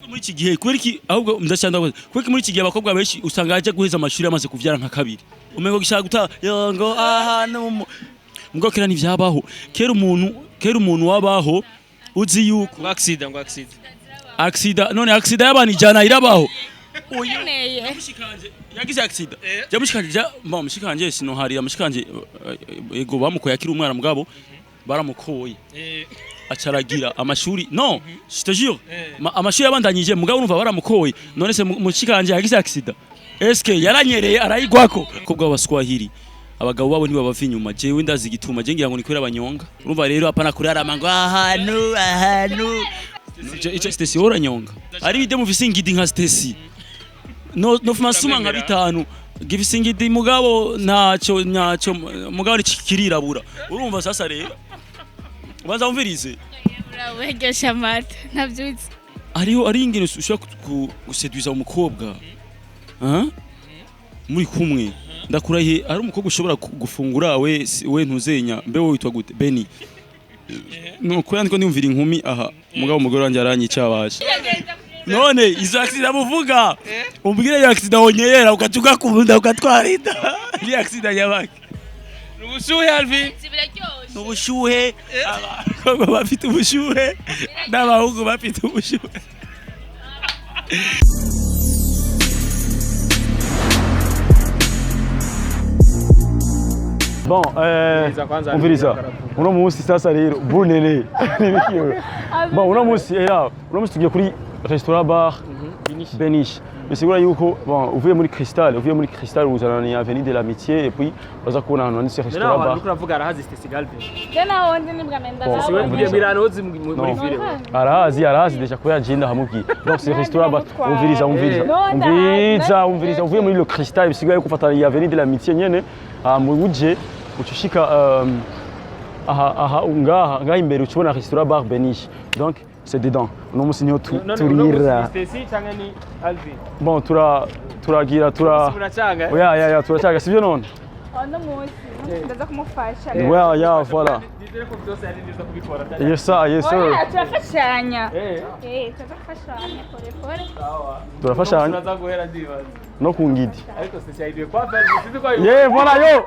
muri iki gihe kweriki ahubwo ndashanda kweriki muri iki gihe abakobwa benshi usanga aje guheza amashuri amaze kuvyara nka kabiri umengo gishaka guta yongo ahantu mugabo kera ntivyabaho kera umuntu wabaho uzi yuko ngo accident none accident y'abana ijana irabaho Yamushikanje yagize accident yamushikanje mushikanje sino hari amushikanje ego bamukoye akiri umwana mugabo baramukoye acaragira amashuri no je te jure amashuri yabandanyije mugabo urumva baramukoye none se mushikanje yagize accident eske yaranyereye arayigwako kubwo abaswahili abagabo babo nibo bava inyuma jewe ndazi gituma je ngira ngo nikwera abanyonga urumva rero apana kurarama ngo ahantu ico Stecy oranyonga ari bide muvise ingidi nka Stecy no fumasuma nka bitanu gifise ingidi mugabo naco mugabo ni kirirabura urumva sasa rero ubanza umvirize wegesha mata ntavyuzi ari ingene ushaka guseduza umukobwa muri kumwe ndakurahiye ari umukobwa ushobora gufungura we ntuzenya mbe wowe witwa gute Beni no kwandiko ndumvira inkumi aha mugabo umugore wanje aranyica abasha none izo accident buvuga umbwire ya accident onyera ukatuka kubunda ukatwarita ni accident yabaki ubushuhe Alvin ubushuhe abakobwa bafite ubushuhe n'abahungu bafite ubushuhe Bon, umviriza uno munsi sasa rero bunene bon uno munsi tugiye kuri restaurant bar Benish bisigura yuko bon uvuye muri Cristal uzana ni avenue de l'amitié et puis baza kubona hano ni restaurant bar uravuga arahazi Stecy Galvin Tena wonde nibwa menda siwe muri biranozi muri vile arahazi deja ko yagenda hamubwiye donc c'est restaurant bar umviriza uvuye muri le Cristal bisigura yuko ufata avenue de l'amitié nyene mu buje ucushika aha ngaha imbere ucubona restaurant bar Benish donc c'est dedans uno musi niho turira Stecy cyangwa ni Alvin bon turagira ya turacanga sivyo none ono musi ndaza kumufasha ya voilà dizere ko byose ari neza kubikora yes sir turafashanya turafashanya pole turafashanya turaza guhera ndibaza no kungidi ariko Stecy aidiye kwa Alvin sizi ko voilà yo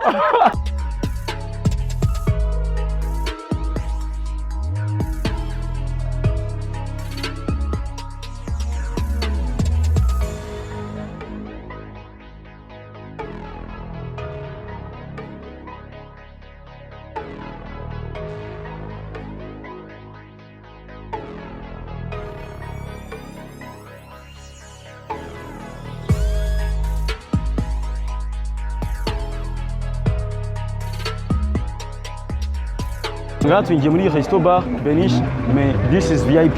Là, tu es muri resto bar Benish, mais this is VIP.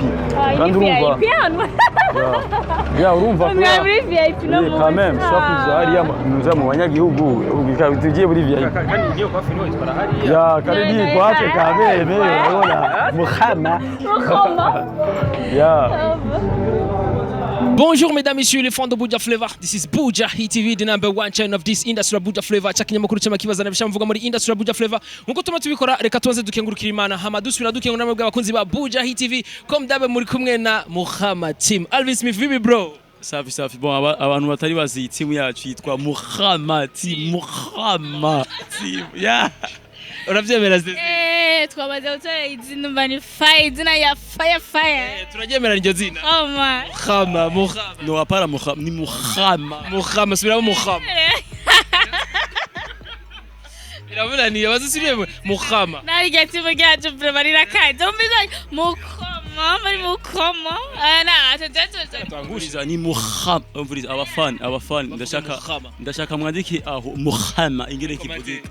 Quand urumva. Ya urumva ko. Muri VIP no mu. Quand même, soit hariya muza mu banyagihugu, tugiye muri VIP. kandi ngiye kwa fino itwara hariya. Ya, kandi ni kwache kabebe, urabona. Mukhama. Ya. Bonjour mesdames, messieurs, les fans de Buja Flavor. This is Bujahit TV, the number one channel of this industry of Buja Flavor. Chakinyamakuru cy'amakibaza nabisha mvuga muri industry of Buja Flavor. Nkuko tuma tubikora reka tuanze dukengurukira Imana. Hamadusubira dukengura namwe bw'abakunzi ba Bujahit TV. Comme dabe muri kumwe na Muhammad Team. Alvin Smith vipi bro? Safi. Bon abantu batari bazi team yacu yitwa Muhammad Team. Ya. Uravyemera Stecy? Twabaze utore izina mbani izina ya fire. Turaryemera iryo zina. Oh man. Muhammad. No apara Muhammad, ni Muhammad subira Muhammad. Biravuna ni abazisiriye Muhammad. Nari gati mugaje preparira kaje. Umbiza Muhammad. Twanguriza ni Muhammad. Umviriza abafan ndashaka mwandike aho Muhammad ingere kivugika.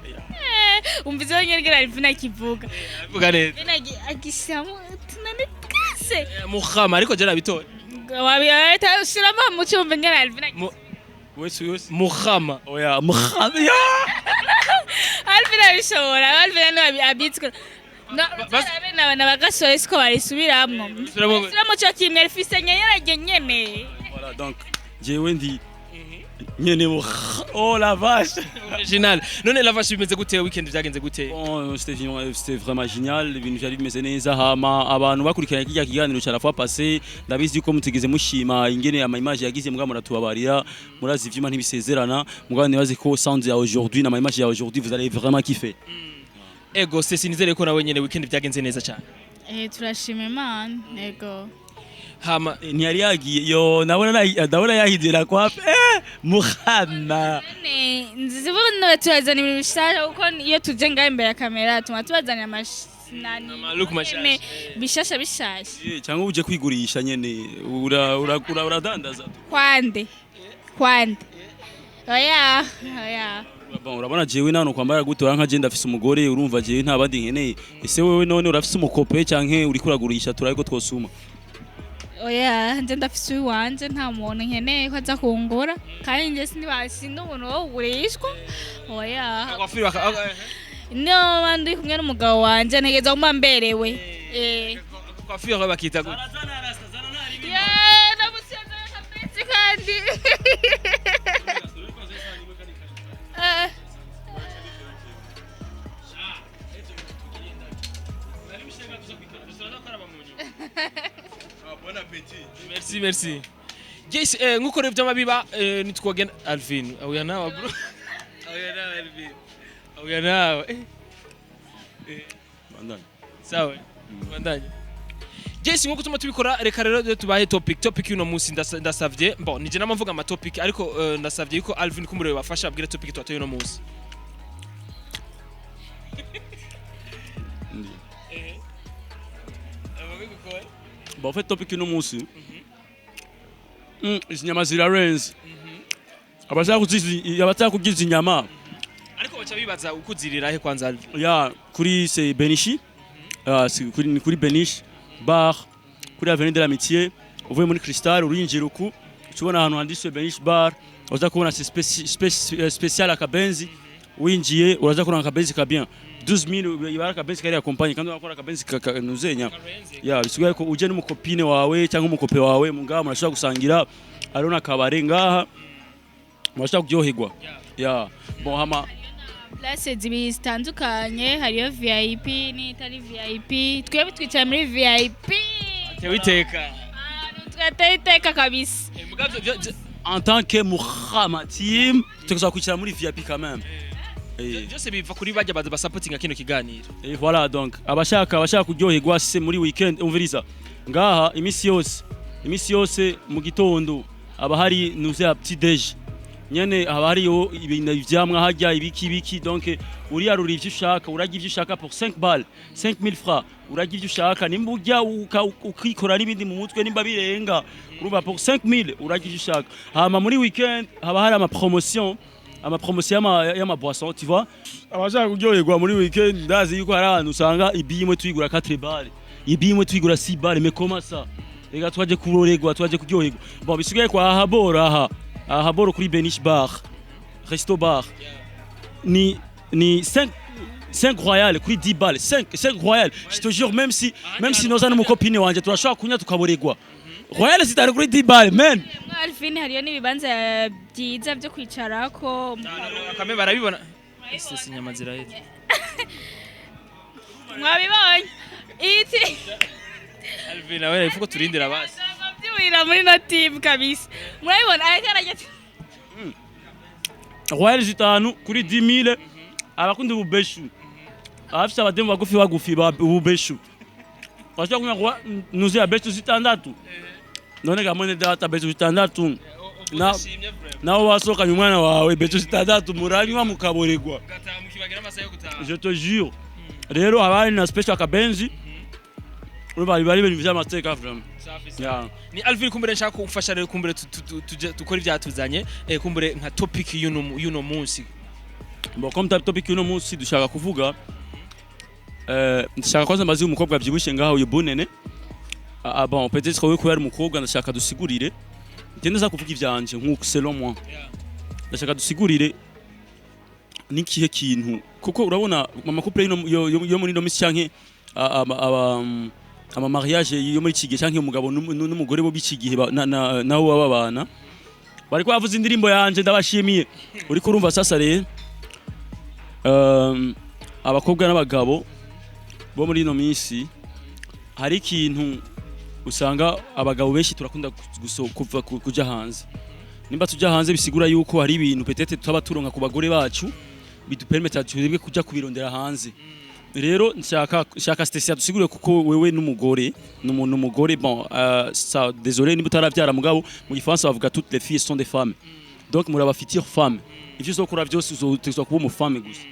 Umbiza nyerigera rivuna kivuga. Vuga neza. Agishamu tunane twese. Muhammad ariko je nabitore. Wabiyata ushirama mu cyumba ngera rivuna. Wese Muhammad. Oya Muhammad. Alvin abishobora. Alvin no abitswe. Na bagasore siko barisubiramwo. Suramo cyo kimwe rifise nyene. Voilà donc jewe ndi nyene oh la vache original none la vache bimeze gute weekend byagenze gute bon c'était vraiment génial ibintu byari bimeze neza hama abantu bakurikiranye kijya kiganiro cya la fois passé ndabizi ko mutigeze mushima ingene ama image yagize mbwa muratubabarira murazi ivyuma ntibisezerana mbwa nibaze ko sound ya aujourd'hui na ma image ya aujourd'hui vous allez vraiment kiffer ego Stecy nizere ko nawe nyene weekend byagenze neza cyane turashima Imana ego hama ntiyari yagiye yo ndabona yahidira kwa Muhammad nzibona tuzana ibintu bishasha kuko iyo tuje ngaho imbere ya kamera tuma tubazanira amashinani bishasha cyangwa uje kwigurisha nyene uradandaza kwande oya bon urabona jewe nano kwambara gute wanka je ndafise umugore urumva jewe nta bandi nkeneye ese wewe none urafise umukope canke uri kuragurisha turariko twosuma oya nje ndafise uwanje nta muntu nkeneye ko aza kungura kandi nje sinibashinda umuntu wo kugurishwa oya no bandi kumwe n'umugabo wanje ntegeza kumba mberewe kwafira bakita gute namusize kapeti kandi Bon appétit. Merci. Yes, nkuko rero byamabiba nitwogena Alvin. Oya nawe bro. Oya nawe Alvin. Oya nawe. Bandanye. Sawa. Bandanye. Yes, nkuko tuma tubikora reka rero tubahe topic yuno munsi ndasavye. Bon, nije namvuga ama topic ariko ndasavye yuko Alvin kumurebe bafasha abwire topic twatoye yuno munsi. Bon, en fait, topic uno munsi. Izinyama zirarenze. Abashaka kugiza inyama. Ariko bacha bibaza ukuzirira he kwanza Alvin. Ya, kuri c'est Benishi. Kuri Benishi bar kuri avenue de l'Amitié. Uvuye muri Cristal urinjira uku. Tubona ahantu handitse Benishi bar. Uza kubona c'est spécial akabenzi. Winjiye uraza kubona akabenzi ka bien. 12,000 ibara kabenzi kari accompagne kandi wakora kabenzi kanuzenya ya bisigaye ko uje n'umukopine wawe cyangwa umukope wawe mungaba murashaka gusangira arona kabare ngaha murashaka kuryoherwa ya bon hama place zitandukanye hariyo VIP n'itari VIP twebwe twicaye muri VIP tewiteka twateyiteka kabisa en tant que Muhammadim tukaza kwicara muri VIP quand même byose biva kuri bajya baza basupportinga kino kiganiro et voilà donc abashaka kuryoherwa se muri weekend umviriza ngaha imisi yose mu gitondo aba hari nuze ya petit déj nyene aba hariyo ibintu vyamwa hajya ibiki donc uriyarura ivyo ushaka urajya ivyo ushaka pour 5 balles 5000 francs urajya ivyo ushaka nimba ujya ukikora n'ibindi mu mutwe nimba birenga urumva pour 5000 urajya ivyo ushaka hama muri weekend haba hari ama promotion y'ama boisson tu vois abashaka kuryoherwa muri weekend ndazi yuko hari ahantu usanga ibimwe twigura 4 balles ibimwe twigura 6 balles mais comment ça rega twaje kuroregwa twaje kuryoherwa bon bisigaye kwa haboro kuri Benish bar resto bar ni 5 royal kuri 10 balles 5 royal je te jure même si nozana mu copine wanje turashaka kunya tukaboregwa royal sitari kuri 10 balles man Alvin hariyo nibibanza byiza byo kwicarako akame barabibona Stecy nyama ziraheze mwabibonye iti Alvin awe ifuko turindira basi byuira muri no team kabisa mwabibona ayakaraje royal zitanu kuri 10000 abakundi bubeshu abafite abademu bagufi bubeshu bashaka kunywa nuze ya beshu zitandatu none gamone data beshu zitandatu naho wasoka umwana wawe beshu zitandatu muranywa mukaboregwa je te jure rero abari na special kabenzi bari ibintu by'amateka vraiment ni Alvin kumbere nshaka kufasha rero kumbere tukora ibyatuzanye kumbere nka topic yuno munsi bon comme topic yuno munsi dushaka kuvuga ndashaka kwanza mazi umukobwa byibushe ngaho yubunene bon peut-être ko yari umukobwa ndashaka dusigurire ndenda kuvuga ivyanje nkuko selon moi ndashaka dusigurire nikihe kintu kuko urabona mama couple yo muri no misi cyanke ama mariage yo muri kigihe cyanke umugabo n'umugore bo bikigihe naho babana bariko bavuza indirimbo yanje ndabashimiye uriko urumva sasa rero abakobwa n'abagabo bo muri ino minsi hari ikintu usanga abagabo benshi turakunda kuva kuja hanze nimba tuja hanze bisigura yuko hari ibintu petete tutaba turonka ku bagore bacu bidupermeta twebwe kuja kubirondera hanze rero nshaka Stecy dusigure kuko wewe n'umugore n'umugore bon ça désolé nimba utaravyara mugabo mu gifaransa bavuga toutes les filles sont des femmes donc muraba future femme ivyo uzokora byose uzotezwa kuba umufame gusa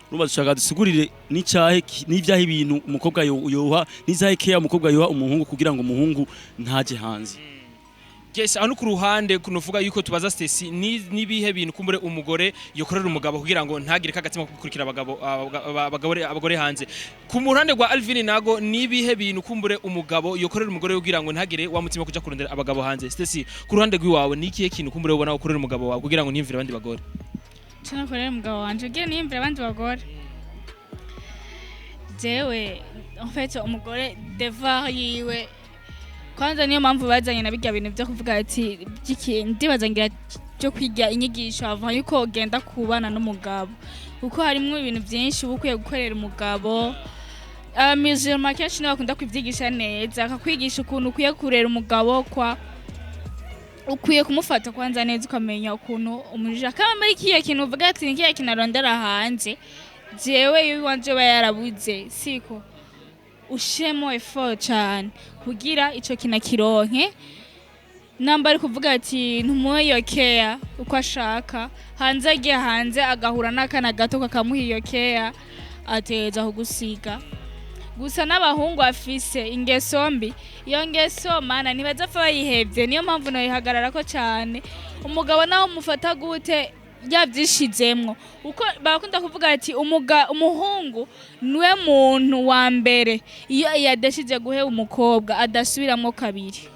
urumva dushaka dusigurire n'icyahe n'ivyahe ibintu umukobwa yoha n'izahe care umukobwa yoha umuhungu kugira ngo umuhungu ntaje hanze. Yes, anu ku ruhande kunovuga yuko tubaza Stecy nibihe bintu kumbure umugore yokorera umugabo kugira ngo ntagire kagatima kukurikira abagore hanze. Ku ruhande rwa Alvin nago nibihe bintu kumbure umugabo yokorera umugore kugira ngo ntagire wa mutima kuja kurondera abagabo hanze. Stecy ku ruhande rwiwawe nikihe kintu kumbure ubona ukorera umugabo wawe kugira ngo ntiyimvire abandi bagore? Cyane korera umugabo wanje kugira ntiyimvire abandi bagore. Jewe en fait umugore devoir yiwe kwanza niyo mpamvu bazanye na bijya bintu byo kuvuga ati ndibazangira cyo kwiga inyigisho ava yuko genda kubana n'umugabo kuko harimo ibintu byinshi ubukwiye gukorera umugabo musulman kenshi niwe akunda kwivyigisha neza akakwigisha ukuntu ukwiye kurera umugabo kwa ukwiye kumufata kwanza neza ukamenya ukuntu umujija kama ikiye kintu uvuga ati nikiye kinarondera hanze jewe yiwanje bayarabuze siko ushemo effort cyane kugira ico kinakironke namba ari kuvuga ati ntumuyokeya uko ashaka hanze agiye hanze agahura n'akana gato kakamuhiyokea ateza kugusiga gusa n'abahungu afise ingeso mbi iyo ngeso mana ntibazapfa bayihevye niyo mpamvu no yihagararako cyane umugabo naho umufata gute yavyishizemwo uko bakunda kuvuga ati umuhungu niwe muntu wa mbere iyo yadashije guhe umukobwa adasubiramwo kabiri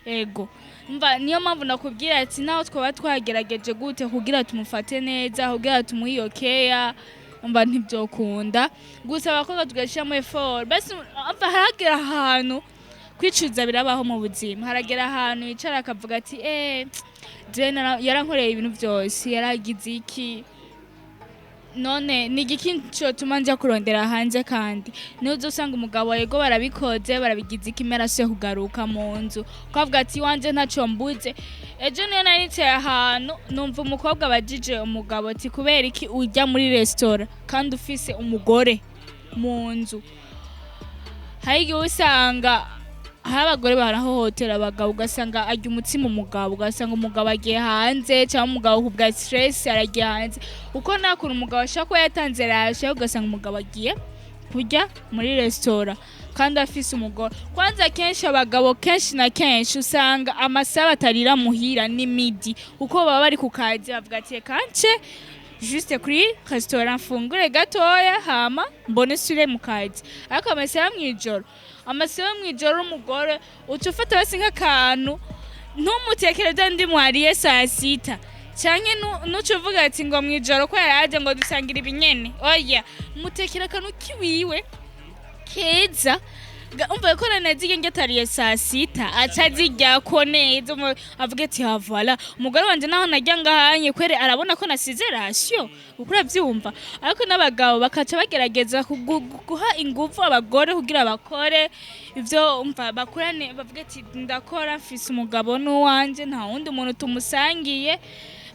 ego mva niyo mpamvu nakubwira ati naho twaba twagerageje gute kugira tumufate neza kugira tumuyokeya mva ntibyokunda gusa abakobwa tugashiramo effort basi haragera ahantu kwicuza birabaho mu buzima haragera ahantu yicara akavuga ati yarankoreye ibintu byose yaragize iki none ni igiki cyo tumanja kurondera hanze kandi nizo usanga umugabo yego barabikoze barabigize ikimera se kugaruka mu nzu ukavuga ati wanje ntaco mbuze ejo niyo naritse ahantu numva umukobwa bajije umugabo ati kubera iki ujya muri restaurant kandi ufise umugore mu nzu hayi usanga abagore barahohotera abagabo ugasanga ajya umutsima umugabo ugasanga umugabo agiye hanze cyangwa umugabo kubwa stress aragiye hanze uko nakuru umugabo ashaka ko yatanze rashe ugasanga umugabo agiye kujya muri restaurant kandi afise umugore kwanza kenshi abagabo kenshi na kenshi usanga amasaha atarira muhira ni midi uko baba bari ku kazi bavuga ati kance juste kuri restaurant fungure gatoya hama mbone sure mu kazi ariko amasaha mwijoro amasaha mwijoro umugore ucufata basi nk'akantu ntumutekereza ndi mwariye saa sita canke nucuvuga ati ngo mwijoro ko yaraje ngo dusangira ibinyene oya mutekera akantu kiwiwe keza umva ko nanazige ngatariye saa sita acazijya ko neza avuga ati havala umugore wanje naho najya ngahanye kwere arabona ko nasize ratio ukura byumva ariko n'abagabo bakaca bagerageza guha ingufu abagore kugira bakore ivyo umva bakurane bavuga ati ndakora mfise umugabo n'uwanje nta wundi muntu tumusangiye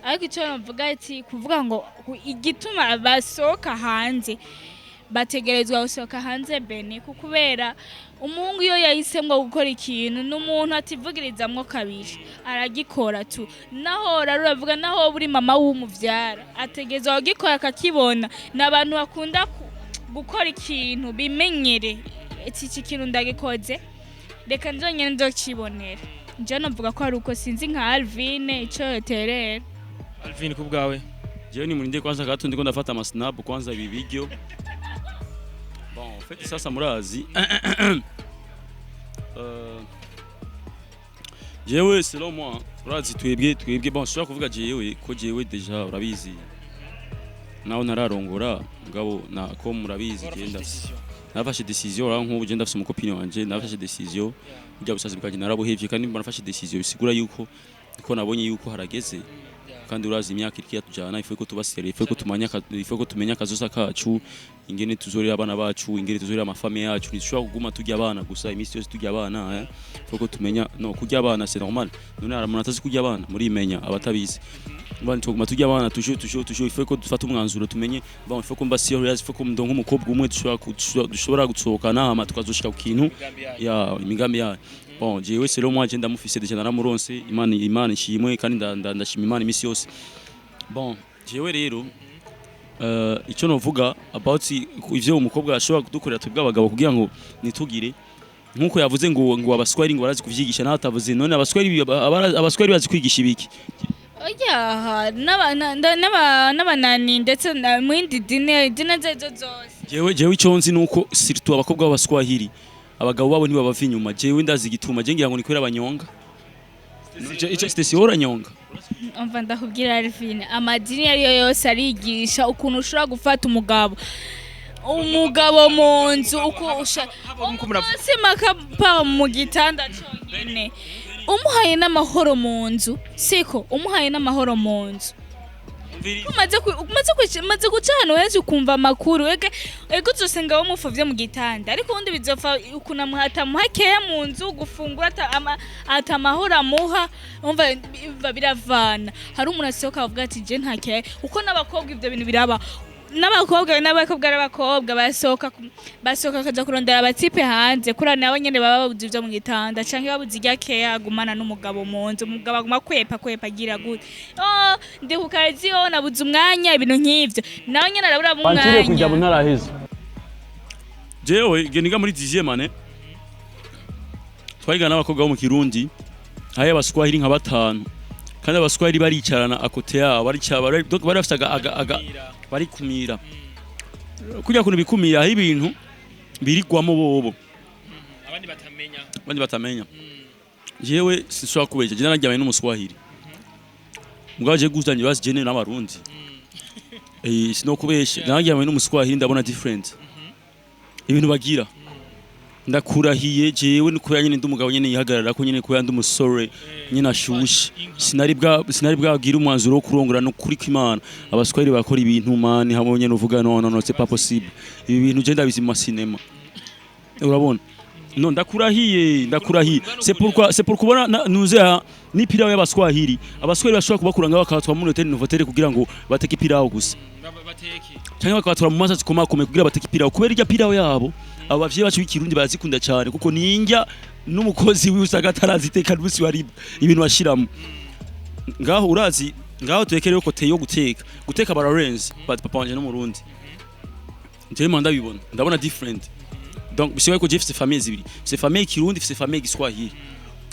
ariko icyo bavuga ati kuvuga ngo igituma basoka hanze bategerezwa gusohoka hanze bene kubera umuhungu iyo yahisemwe gukora ikintu n'umuntu ativugirizamwo kabiri aragikora tu naho raravuga naho buri mama w'umuvyara ategezwa gukora akakibona n'abantu bakunda gukora ikintu bimenyere iki kintu ndagikoze reka nzonyene ndokibonera nje navuga ko ari uko sinzi nka Alvin ico yoterera Alvin kubgawe jewe ni murinde kwanza gato ndiko ndafata ama snap kwanza ibi video bon fete sasa murazi jewe selon moi urazi twebwe bon shaka kuvuga jewe ko jewe deja urabizi naho nararongora ngabo na ko murabizi genda nafashe decision ra nkubu je ndafise umukopine wanje nafashe decision ujya busazi bwaje narabuhevye kandi mbona nafashe decision bisigura yuko niko nabonye yuko harageze kandi urazi imyaka iri tujana ifuye ko tubasere ifuye ko tumenya akazoza kacu ingene tuzorera abana bacu ingene tuzorera amafamiye yacu nishobora kuguma tujya abana gusa imisi yose tujya abana ifuye ko tumenya no kujya abana c'est normal none haramuntu atazi kujya abana muri imenya abatabizi bandi tuguma tujya abana tujye ifuye ko dufata umwanzuro tumenye ba ifuye ko mbasi yo ifuye ko ndonko umukobwa umwe dushobora gutsohokana ama tukazoshika ku kintu ya imigambi ya bon jewe c'est le moi je ndamufise deja naramuronse imana ishimwe kandi ndashima imana imisi yose bon jewe rero icyo novuga about ivyo umukobwa ashobora kudukorera twebwe abagabo kugira ngo nitugire nkuko yavuze ngo abaswahili ngo barazi kuvyigisha naho atavuze none abaswahili bazi kwigisha ibiki oya n'abanani ndetse mu yindi dine zezo zose jewe icyo nzi nuko surtout abakobwa b'abaswahili abagabo babo niba bava inyuma jewe ndazi gituma je ngira ngo nikwera abanyonga icyo Stecy oranyonga umva ndakubwira Alvin amadini yari yose arigisha ukuntu ushobora gufata umugabo mu nzu uko usima kapa mu gitanda cyonyine umuhaye n'amahoro mu nzu siko umuhaye n'amahoro mu nzu umaze guca hano wese ukumva amakuru ege uzosenga wamufavye mu gitanda ariko ubundi bizopfa ukunamhata muhakeya mu nzu gufungura ata amahoro amuha umva biravana hari umuntu asohoka avuga ati je ntakeye uko n'abakobwa ivyo bintu biraba n'abakobwa basohoka kaza kurondera abatipe hanze kuri nabo nyene baba babuze ivyo mu gitanda canke babuze igakeye agumana n'umugabo mu nzu umugabo aguma kwepa agira gute ndi ku kazi nabuze umwanya ibintu nk'ivyo nawe nyene arabura mu mwanya Pantire kujya mu ntaraheza jewe geniga muri 10e ane twayiga n'abakobwa bo mu Kirundi haye abaswahili nka batanu kandi abaswahili baricarana akote yabo bari bafite bari kumira kujya kuntu bikumira aho ibintu birigwamo bobo abandi batamenya jewe sinshobora kubeje je narajyanye n'umuswahili mugabo guzanye basi jene n'abarundi sinokubeshe narajyanye n'umuswahili ndabona different ibintu bagira ndakurahiye jewe nuko nyene ndumugabo nyene yihagarara ko nyene ko yandi umusore nyene ashushe sinari bwagira umwanzuro wo kurongora no kuri kw'Imana abaswahili bakora ibintu mani hamwe nyene uvuga no c'est pas possible ibi bintu je ndabizi mu cinema urabona no ndakurahiye c'est pour kubona nuze ni pirawo y'abaswahili abaswahili bashobora kubakuranga bakatwa mu hoteli novotel kugira ngo bateke pirawo gusa cyangwa bakatwa mu masazi komakome kugira bateke pirawo kubera irya pirawo yabo abavye bacu b'ikirundi barazikunda cyane kuko ninjya n'umukozi w'usaga ataraziteka n'usi wari ibintu bashiramo ngaho urazi ngaho turekere ko teyo guteka bararenze papa wanje no mu Burundi je manda bibona ndabona different donc bisiwe ko jefse famille zibiri c'est famille Kirundi c'est famille Giswahili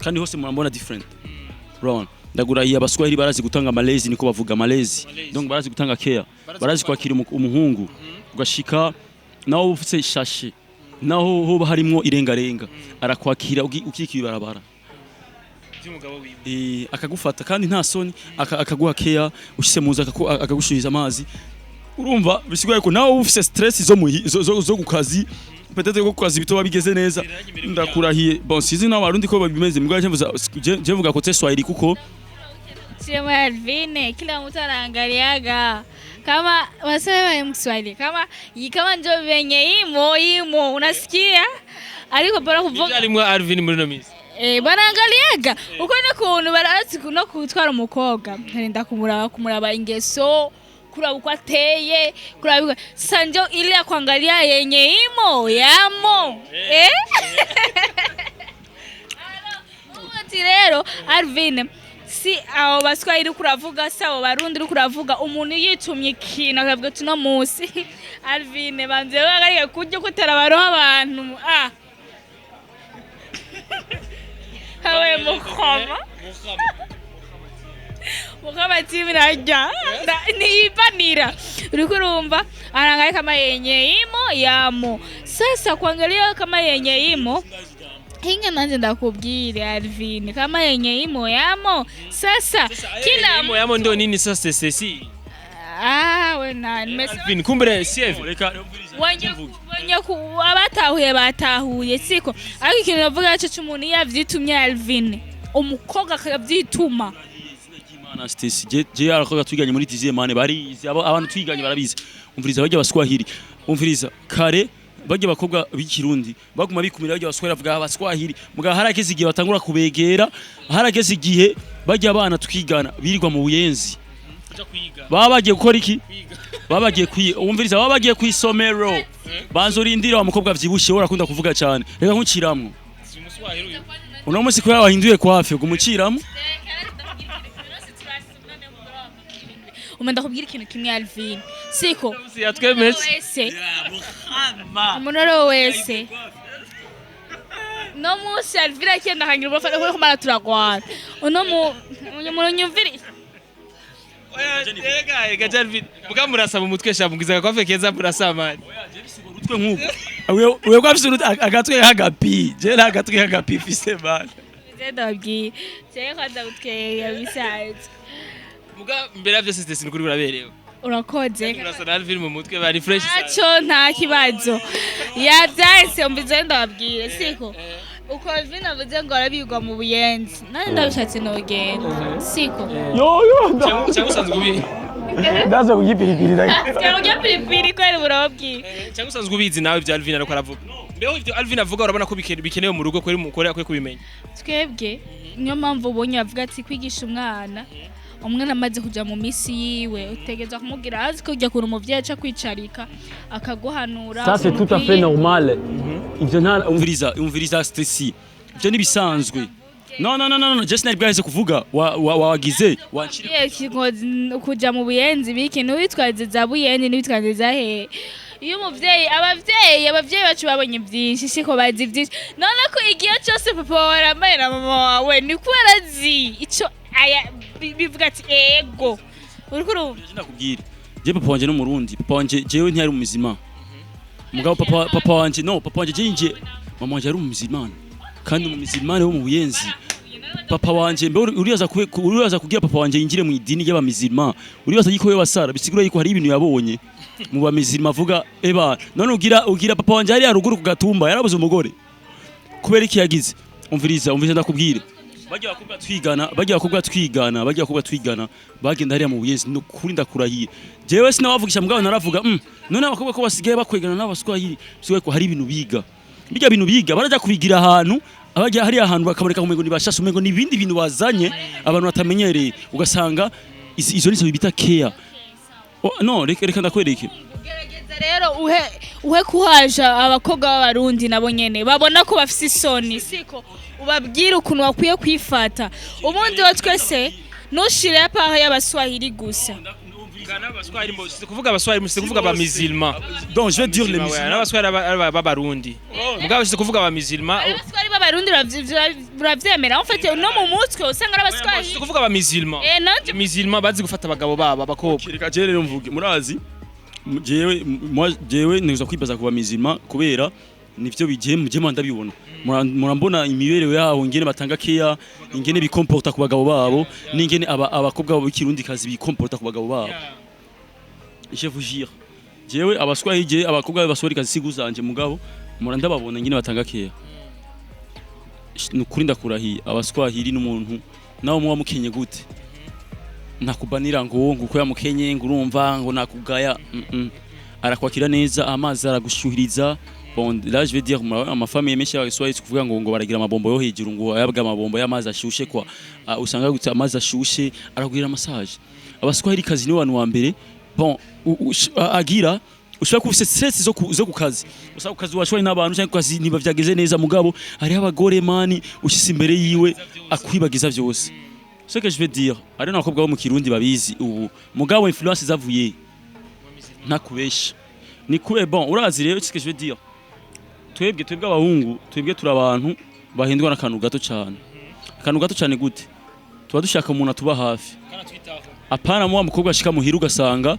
kandi hose murambona different ron ndagurahiye abaswahili barazi gutanga malezi niko bavuga malezi donc barazi gutanga care barazi kwakira umuhungu ugashika nawo ufite shashe naho hoba harimo irengarenga arakwakira ukikiye barabara by'umugabo wiwe akagufata kandi nta soni akaguha care ushise muza akagushiriza amazi urumva bisigaye ko nawo ufite stress zo gukazi peut-être ko kwazi bitoba bigeze neza ndakurahiye bon sizi n'abarundi ko babimeze mbwa je mvuga ko Swahili kuko sema Alvin kila mtu anaangaliaga kama wasema Mswahili kama ndio venye imo unasikia ariko bara kuvuga alimwe Alvin muri no misi banaangaliaga uko ne kuntu barazi no kutwara umukobwa ntarinda kumuraba ingeso kuraba uko ateye kuraba sanjo ile ya kuangalia yenye yamo rero Alvin si abo baswahili kuravuga sawo barundi kuravuga umuntu yitumye ikintu akavuga ati no musi Alvin banze bagariye kujya kutera baroha abantu hawe mukama timu najya niipanira urikurumva arangaye kama yenye yamo sasa kuangalia kama yenye hinga nanje ndakubwira Alvin kama yenye yamo sasa kila yamo ndo nini sasa Stecy we nani Alvin kumbere sieve wanya batahuye siko ariko ikintu navuga cyo cy'umuntu yavyitumye Alvin umukobwa akabyituma. Imana Stecy je arakobwa twiganye muri diziye mane barizi abantu twiganye barabizi. Umviriza bajya baswahili. Umviriza kare bajya bakobwa b'ikirundi baguma bikumira bajya baswahili avuga abaswahili muga harakeze igihe batangura kubegera harakeze igihe bajya abana twigana birirwa mu buyenzi baba bagiye gukora iki baba bagiye umviriza baba bagiye kwisomero banzorindira wa mukobwa vyibushe urakunda kuvuga cyane reka nkuciramwo uno munsi ko yabahinduye kwafe gumuciramwo Umenda kubwira ikintu kimwe Alvin siko yatwemeje umunoro wese no musi Alvin akenda hangira ubafata ko mara turagwana uno mu nyumviri Ega Alvin mukamurasa mu mutwe shambugiza kwafe keza murasamani utwe nkuko wewe kwafise agatwe hagapi je nagatwe hagapi fise bana ndababwiye je kwanda gutweya bisaje muga mbere ya byose Stecy n'ukuri buraberewe urakoze urasana Alvin mu mutwe bari fresh acho nta kibazo yabyahise umbize ndababwiye siko uko Alvin avuze ngo arabigwa mu buyenzi nane ndabishatse nogenda siko cyangwa usanzwe ubizi ndaza kugipiripiri cyangwa ugipiripiri kwera burabwiye cyangwa usanzwe ubizi nawe ibyo Alvin ariko aravuga mbeho ibyo Alvin avuga urabona ko bikenewe mu rugo kweri mukore akwiye kubimenya twebwe niyo mpamvu ubonye avuga ati kwigisha umwana amaze kuja mu misi yiwe utegeza kumubwira azi ko ujya kuntu umuvyeyi aca kwicarika akaguhanura ça c'est tout à fait normal ivyo nta umviriza Stecy ivyo nibisanzwe no just nari bwaheze kuvuga wagize kuja mu buyenzi biki n'uwitwaze za buyenzi n'uwitwaze za he iyo umuvyeyi abavyeyi bacu babonye byinshi siko bazi byinshi none ko igihe cyose papa warambaye na mama wawe ni kwarazi ico aya bivuga ati ego urukuru ndakubwira je papa wanje no murundi papa wanje jewe ntiyari umuzima mugabo papa wanje je mama wanje ari umuzimana kandi umuzimana wo mu buyenzi papa wanje mbe uriyaza kugira papa wanje yinjire mu idini y'abamizima uriyaza yiko we wasara bisigura yiko hari ibintu yabonye mu bamizima avuga eba none ugira papa wanje ari aruguru ku gatumba yarabuze umugore kubera iki yagize umviriza ndakubwire bajya bakobwa twigana bagenda hariya mu buyenzi no kuri ndakurahiye jewe sinawavugisha mugabo naravuga none abakobwa ko basigaye bakwegana n'abaswahili bisigaye ko hari ibintu biga bijya bintu biga baraja kubigira ahantu abajya hariya ahantu bakabareka kumengo nibashasha umengo nibindi bintu bazanye abantu batamenyereye ugasanga izo nizo bita care no reka ndakwereke gerageza rero uhe kuhaja abakobwa b'abarundi nabo nyene babona ko bafise isoni siko ubabwira ukuntu wakwiye kwifata ubundi wo twese nushire paho y'abaswahili gusa abaswahili mbo kuvuga abaswahili musi kuvuga ba musulmans donc je vais dire les musulmans abaswahili b'abarundi mugabo si kuvuga ba musulmans abaswahili b'abarundi baravyemera en fait no mu mutwe usanga abaswahili kuvuga ba musulmans bazi gufata abagabo babo abakobwa reka je rero mvuge murazi jewe neza kwibaza kuba musulmans kubera nivyo bije ndabibona murambona imibereho yaho ingene batanga care ingene bikomporta ku bagabo babo n'ingene abakobwa babo b'ikirundi kazi bikomporta ku bagabo babo je vous jure jewe abaswahili abakobwa baswahili kazi siguzanje mugabo murandababona ingene batanga care nukuri ndakurahiye abaswahili n'umuntu nawo muba mukenye gute nakubanira ngo nguko yamukenye ngurumva ngo nakugaya arakwakira neza amazi aragushuhiriza bon là je vais dire ma famille menshi y'abaswahili kuvuga ngo baragira amabombo yo hejuru ngo yabwa amabombo y'amazi ashushe kwa usanga gutse amazi ashushe aragugira massage abaswahili kazi ni abantu wa mbere bon agira ushaka kufise stress zo ku kazi usaba kukazi washwari n'abantu cyangwa kazi niba vyageze neza mugabo hari abagore mani ushise imbere yiwe akwibagiza vyose ce que je vais dire ari nakobwa bo mu Kirundi babizi ubu mugabo influence zavuye ntakubesha ni kube bon urazi rero ce que je vais dire twebwe abahungu twebwe turi abantu bahindwa n'akantu gato cyane gute tuba dushaka umuntu atuba hafi apana mu mukobwa ashika muhira ugasanga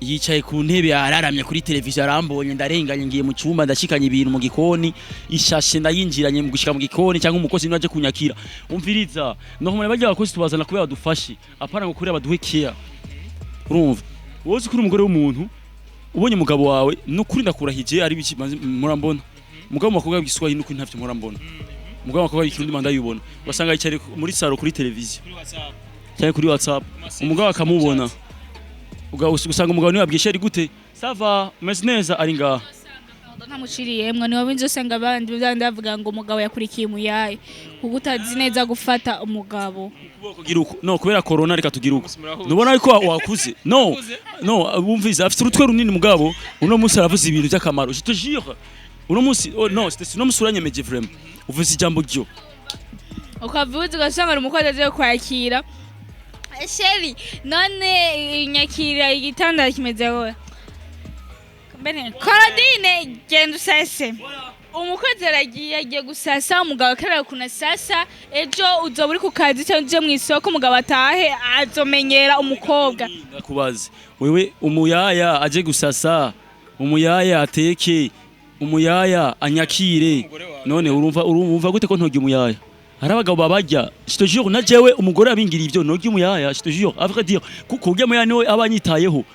yicaye ku ntebe araramye kuri televiziyo arambonye ndarenganye ngiye mu cyumba ndashikanye ibintu mu gikoni ishashe ndayinjiranye mu gushika mu gikoni cyangwa umukozi naje kunyakira umviriza no mu bajya abakozi tubazana kubera badufashe apana ngo kuri abaduhe care urumva wowe kuri umugore w'umuntu ubonye umugabo wawe no kuri ndakurahije ari biki murambona mugabo makobwa b'Igiswahili nuko ntavyo murambona umugabo akaba ikirundi manda yibona basanga yicare muri saro kuri televiziyo cyane kuri WhatsApp umugabo akamubona usanga umugabo niwe abwishe ari gute sava umeze neza ari ngaha ntamuciriyemwe niwe binzo senga abandi bavuga ngo umugabo yakurikiye umuyaye kuko utazi neza gufata umugabo no kubera corona reka tugira uko nubona ko wakuze no bumviza afite urutwe runini mugabo uno munsi aravuze ibintu by'akamaro je te jure uno munsi no Stecy no musuranye meje vraiment uvuze ijambo ryo ukavuze ugasanga umukozi aje kwakira sheri none nyakira igitanda kimeze wowe bene Claudine genda usase umukozi agiye gusasa umugabo akarara kuna sasa ejo uzo buri ku kazi cyangwa uje mu isoko umugabo atahe azomenyera umukobwa ndakubaze wewe umuyaya aje gusasa umuyaya ateke umuyaya anyakire none urumva gute ko ntogi umuyaya hari abagabo babajya je te jure na jewe umugore abingira ivyo ntogi umuyaya je te jure à vrai dire kuko ujya muyaya niwe abanyitayeho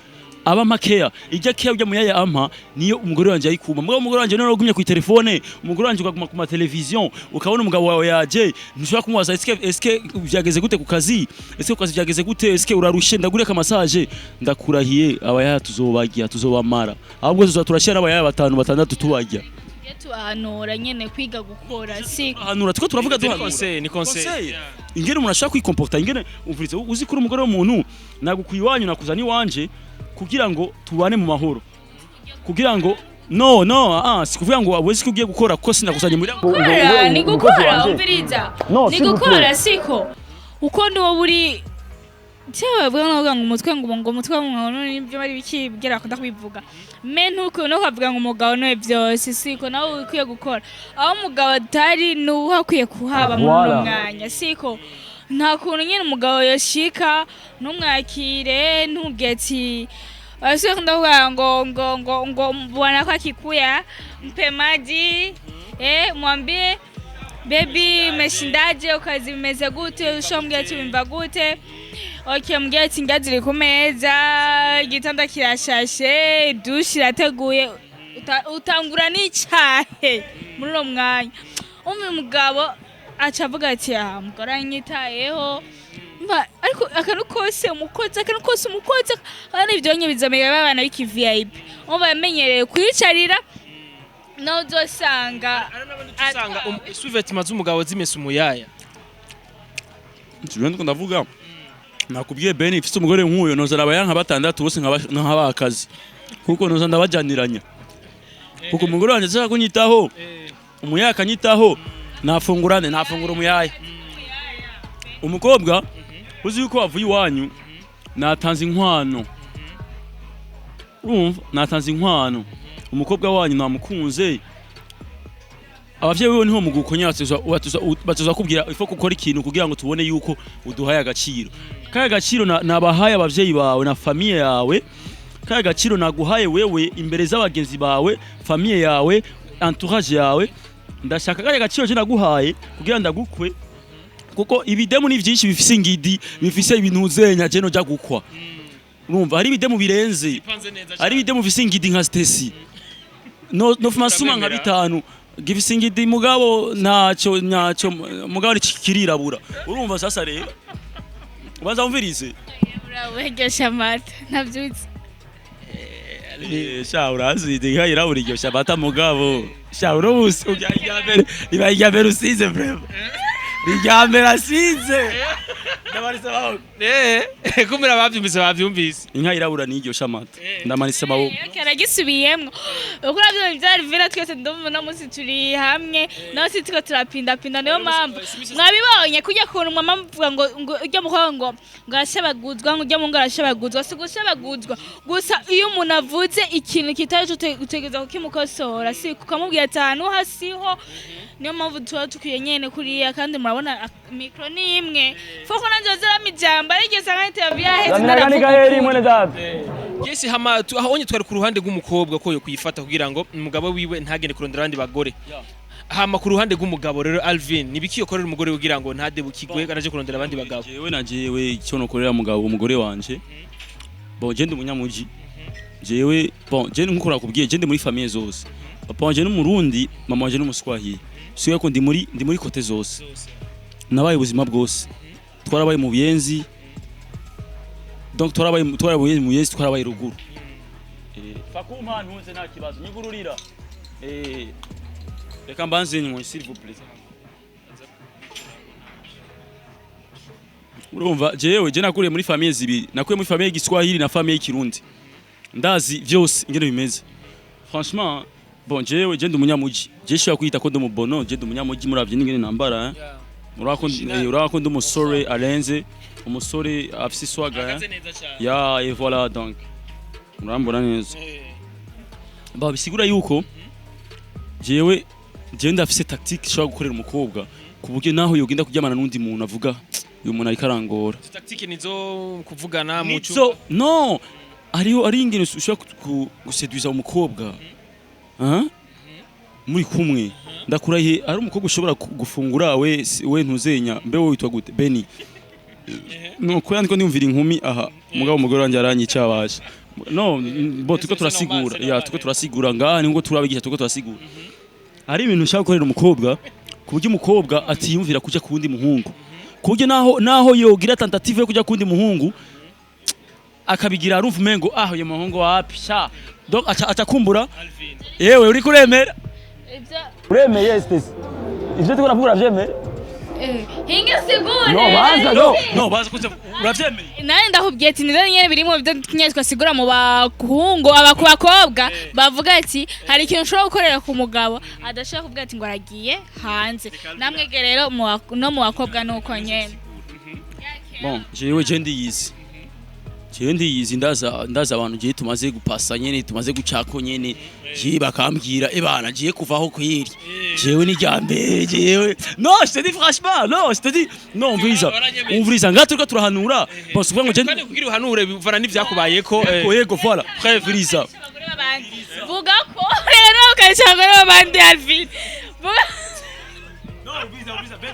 aba makeya ijya keya ujya muyaya ampa niyo umugore wanje ayikuma umugore wanje none ugumye ku telefone umugore wanje ukaguma ku television ukabona umugabo wawe yaje ntushobora kumubaza eske byageze gute ku kazi eske ku kazi byageze gute eske urarushe ndagureka massage ndakurahiye abayaya tuzobagira tuzobamara ahubwo tuzaturashira abayaya 5-6 tubajya tuhanura nyene kwiga gukora si hanura tuko turavuga ni conseil ingene umuntu ashaka kwikomporta ingene umvurize uzi kuri umugore w'umuntu nagukwiwanyu nakuzani wanje kugira ngo tubane mu mahoro kugira ngo no sikuvuga ngo wezi kugiye gukora kuko sinakusanye muri ni gukora umviriza ni gukora siko uko ndi wo buri cyawe bwa ngo umutwe ngo umutwe w'umuntu nibyo bari bikibwira ko ndakubivuga me ntuko no kavuga ngo umugabo no byose siko nawe ukwiye gukora aho umugabo atari nuhakwiye kuhaba mu mwanya siko nta kuntu nyine umugabo yoshika numwakire ntubweti asiko ndavuga ngo bwana kwa kikuya mpe maji mwambie baby meshindaje ukazi bimeze gute ushomwe cyumva gute okay mbwiye ati ngazire ku meza igitanda kirashashe dushi rateguye utangura n'icyahe muri no mwanya umugabo acavuga ati mugora nyitayeho ariko akantu kose umukozi kandi ibyonye bizamera babana biki VIP bamenyereye kwicarira no uzosanga suveti mazu umugabo zimese umuyaya Tubende ndavuga nakubwiye Ben ifite umugore nk'uyo nozara abayanka 6 bose nk'abakazi kuko noza ndabajaniranya kuko umugore wanje zaka kunyitaho umuyaya kanyitaho nafungura umuyaya umukobwa uzi yuko wavuye iwanyu natanze inkwano natanze inkwano umukobwa wanyu namukunze abavyeyi wewe niho mugukonya batuza kubwira ifo gukora ikintu kugira ngo tubone yuko uduhaye agaciro kaya agaciro nabahaye abavyeyi bawe na famille yawe kaya agaciro naguhaye wewe imbere z'abagenzi bawe famille yawe entourage yawe ndashaka kaya agaciro je naguhaye kugira ndagukwe kuko ibidemu ni byinshi bifise ingidi bifise ibintu uzenya je no ja gukwa urumva hari ibidemu birenze hari ibidemu bifise ingidi nka Stecy no fumasuma nka 5 gifise ingidi mugabo naco mugabo kirabura urumva sasa rero ubanza umvirize urawegesha mata navyutse sha urazi de yirabura iryo shabata mugabo sha urubusi ujya mbere usize vraiment Bijambera sinze. Ndamanitse bawo. Kumira bavyumvise. Inka irabura n'iryo shamata. Ndamanitse bawo. Karagisubiyemwo. Uko navyo byari vira twese ndumva no musi turi hamwe. No sitiko turapinda niyo mpamvu. Mwabibonye kujya kuntu mama mvuga ngo ujya mukongo ngashabaguzwa ngo ujya mu ngarashabaguzwa sigushabaguzwa. Gusa iyo umuntu avuze ikintu kitari utegeza kukimukosora si kukamubwira atanu hasiho niyo mpamvu tuba tukwiye nyene kuriya kandi murabona mikro ni imwe foko nanjozera mijamba rigeze nk'ite yaheze naravuga mwene dada Yesi hama ahonye twari ku ruhande rw'umukobwa ko yo kuyifata kugira ngo umugabo wiwe ntagende kurondera abandi bagore hama ku ruhande rw'umugabo rero Alvin nibikiyo korera umugore kugira ngo ntadebukigwe kanaje kurondera abandi bagabo jewe icyo no korera umugore wanje bon je ndi umunyamuji jewe bon je nkuko nakubwiye je ndi muri famille zose papa wanje n'umurundi mama wanje n'umuswahili siyo ko ndi muri kote zose nabaye ubuzima bwose twarabaye mu Buyenzi donc twarabaye mu Buyenzi twarabaye ruguru fakumpa ntunze nta kibazo nyigururira reka mbanze nywe s'il vous plaît urumva jewe je nakuriye muri famille zibiri nakuye muri famille y'Igiswahili na famille y'Ikirundi ndazi vyose ingene bimeze franchement bon jewe je ndi umunyamuji je shaka kwita ko ndi umubono je ndi umunyamuji muravye n'ingene nambara urako ndi umusore arenze umusore afise swaga ya et voilà donc urambona neza ba bisigura yuko jewe ndafise tactique shaka gukorera umukobwa kuburyo naho yogenda kuryamana n'undi muntu avuga uyu muntu ariko arangora tactique nizo kuvugana mu cyo no ari ingene ushaka guseduza umukobwa muri kumwe ndakurahiye ari umukobwa ushobora gufungura we ntuzenya mbe wowe witwa gute Beni no ko yandiko ndimvira inkumi aha umugabo umugore wanje aranyicabasha no bo tuko turasigura ngaha ningo turabigisha tuko turasigura ari ibintu ushaka gukorera umukobwa kuburyo umukobwa atiyumvira kuja kundi muhungu kuburyo naho yogira tentative yo kuja kundi muhungu akabigira arumva umengo uyu muhungu wapi sha donc atakumbura yewe uri kuremera uremeye Stecy ivyo tuko navuga uravyemeye hinge sigure no baza kuza uravyemeye nane ndahubwiye ati nizo nyene birimo byo kinyezwa sigura mu bahungu abakobwa bavuga ati hari ikintu ushobora gukorera ku mugabo adashaka kuvuga ati ngo aragiye hanze namwege rero no mu bakobwa nuko nyene bon jewe ndiyizi ndaza abantu giye tumaze gupasa nyene tumaze gucako nyene giye bakambwira ebana giye kuvaho kwiri jewe ni ryambere jewe no je te dis franchement no je te dis non umviriza ngaturiko turahanura bon souvent ngo kandi kugira uhanure bivana n'ivyakubayeko yego voilà préviriza vuga ko rero ukashaka n'abandi Alvin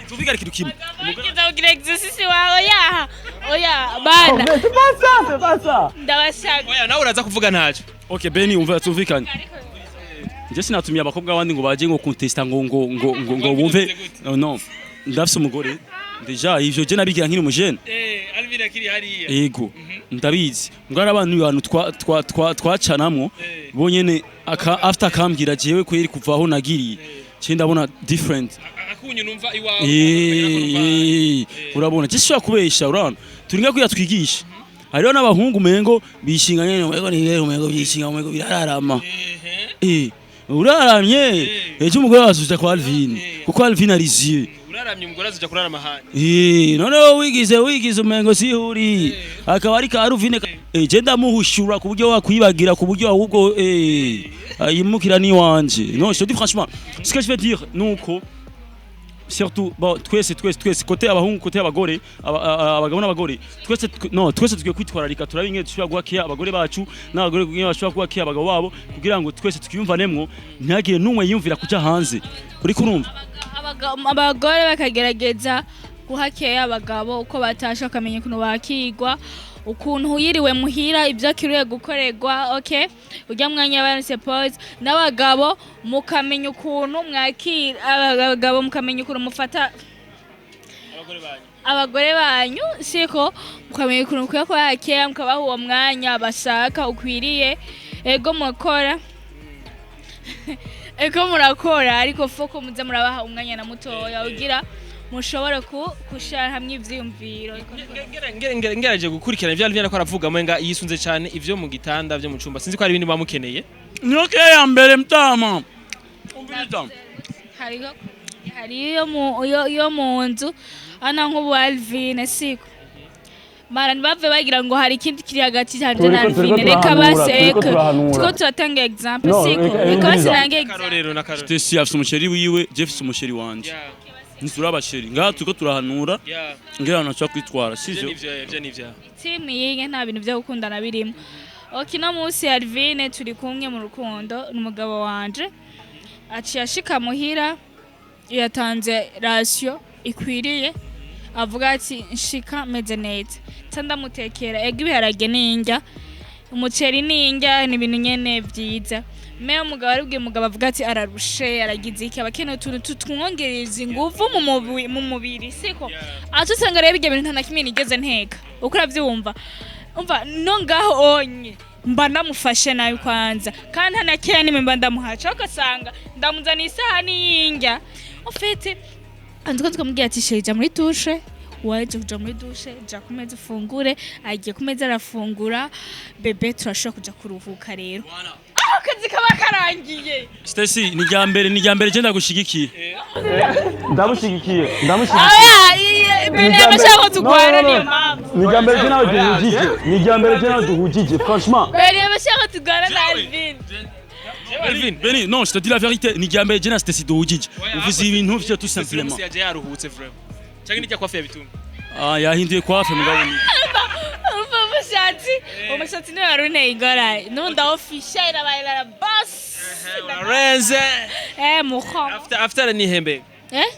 tuviga kitu kimwe umugiza ugira exercice wawe oya bana c'est pas ça ndabashaka oya nawe uraza kuvuga ntacyo okay Beni umva tuvikanye je sinatumye abakobwa abandi ngo baje ngo contesta ngo bumve no ndafise umugore deja ivyo je nabigira nkiri umujene Alvin akiri hariya yego ndabizi ngara abantu twacanamwo bonyene after kambwira jewe kweri kuvaho nagiriye cyo ndabona different akunyu numva iwawe urabona je shaka kubesha urabona turinga kuya twigisha hariho n'abahungu mengo bishinganye n'umego n'ibero mengo bishinga umego birararama uraramye ejo umugore wazuza kwa Alvin kuko Alvin ariziye uraramye umugore azuja kurarama handi none wigize umengo sihuri akaba ari ka Alvin je ndamuhushura ku buryo wakwibagira ku buryo ahubwo ayimukira ni wanje non je te dis franchement ce que je veux dire nuko surtout bon twese côté abahungu côté abagore abagabo n'abagore twese tugiye kwitwararika turabinge dushobora guhakiya abagore bacu n'abagore kugira bashobora guhakiya abagabo babo kugira ngo twese tukiyumvanemwo ntihagire n'umwe yumvira kuja hanze uri kurumva abagore bakagerageza guhakiya abagabo uko batasha kamenya kuno bakigwa ukuntu yiriwe muhira ibyo kiruye gukorerwa okay ujya mwanya abantu suppose n'abagabo mukamenya ukuntu mwakira abagabo mukamenya ukuntu mufata abagore banyu siko mukamenya ukuntu kuya kwakira mukabaha uwo mwanya bashaka ukwiriye ego murakora ariko foko muze murabaha umwanya na mutoya ugira mushobora kushara hamwe ivyumviro ngerageje gukurikirana ivyo Alvin ko aravuga mwenga yisunze cyane ivyo mu gitanda byo mu cumba sinzi ko ari ibindi bamukeneye nyoke ya mbere mtama umviriza hariyo mu nzu ana nk'ubu Alvin siko mara nibave bagira ngo hari ikindi kiri hagati cyanje na Alvin reka baseke tuko turatanga example siko reka basange example Stecy afite umusheri wiwe Jeff umusheri wanje niturabasheri ngaha tuko turahanura ngira nacha kwitwara sivyo team yinge nta bintu byo gukundana birimo okay no munsi Alvin turi kumwe mu rukundo n'umugabo wanje aciye ashika muhira yatanze ratio ikwiriye avuga ati nshika meze neza tanda mutekera ego ibiharage ninjya umuceri n'indya ni ibintu nyene vyiza me umugabo aribwiye umugabo avuga ati ararushe aragize iki abakeneye utuntu twumwongereza inguvu mu mubiri siko atusanga rero ibyo bintu nta na kimwe nigeze nteka uko uravyumva umva no ngaho onye mba ndamufashe nayo kwanza kandi nta na kimwe mba ndamuhaca ugasanga ndamuzana isahani y'indya ufite andiko tukamubwira ati sheja muri dushe waje kuja muri dushe ja kumeza ufungure agiye kumeza arafungura bebe turashobora kuja kuruhuka rero akazi kaba karangiye Stecy ni jambere je ndagushigikiye ndamushigikiye bene abashaka tugwana niyo mpamvu ni jambere je nawe duhujije franchement bene abashaka tugwana na Alvin Benny non je te dis la vérité ni jambere je na Stecy duhujije uvuze ibintu vyo tout simplement yaje yaruhutse vraiment cyangwa nijya kwafe yabitumye yahinduye kwafe mugabo ni umushatsi niwe waruneye ingorane n'ubundi aho fisha irabaye la boss Renze muho after ni hembe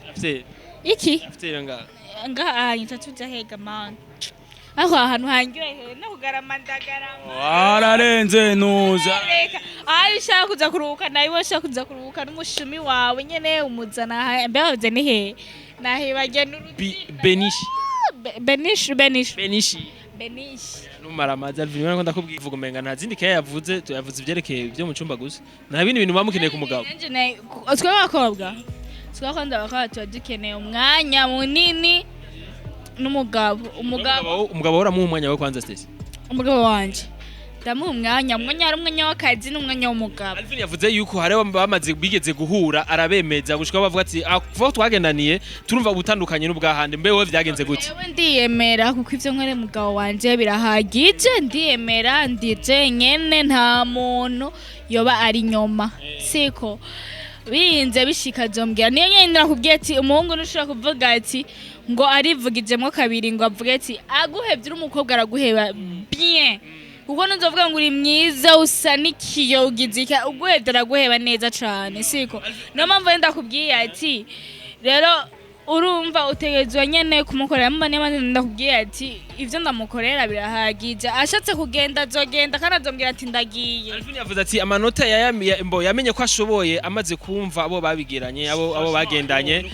after iki after nga yita tuja hega man aho ahantu hangiwe no kugarama ndagarama wararenze nuza ayi ushaka kuza kuruhuka nayo ushaka kuza kuruhuka n'umushumi wawe nyene umuzana mbehoze ni he nahe bagena Benishi numara amazi Alvin nko ndakubwiye vuga umenga nta zindi kaye yavuze ivyerekeye byo mu cumba gusa nta bindi bintu bamukeneye ku mugabo twe bakobwa twakunda bakatu dukeneye umwanya munini n'umugabo umugabo uramuha umwanya we kwanza Stecy umugabo wanje ndamuha umwanya ari umwanya w'akazi n'umwanya w'umugabo Alvin yavuze yuko hari bamaze bigeze guhura arabemeza gushika bavuga ati kuva twagendaniye turumva ubutandukanye n'ubwahande mbewe vyagenze gute yewe ndiyemera kuko ivyo nkore mugabo wanje birahagije ndiyemera ndije nyene nta muntu yoba ari nyoma siko binze bishika zombwira niyo nyene nakubwiye ati umuhungu nushobora kuvuga ati ngo arivugijemo kabiri ngo avuge ati aguhevye umukobwa araguheba bien kuko nzovuga ngo uri mwiza usa nikiyo ugizika uguhevye araguheba neza cane siko no mpamvu ndakubwiye ati rero urumva utegezwa nyene kumukorera mba n'abandi ndakubwiye ati ivyo ndamukorera birahagije ashatse kugenda azogenda kandi azombwira ati ndagiye Alvin yavuze ati amanota yamenye ko ashoboye amaze kumva abo babigiranye abo bagendanye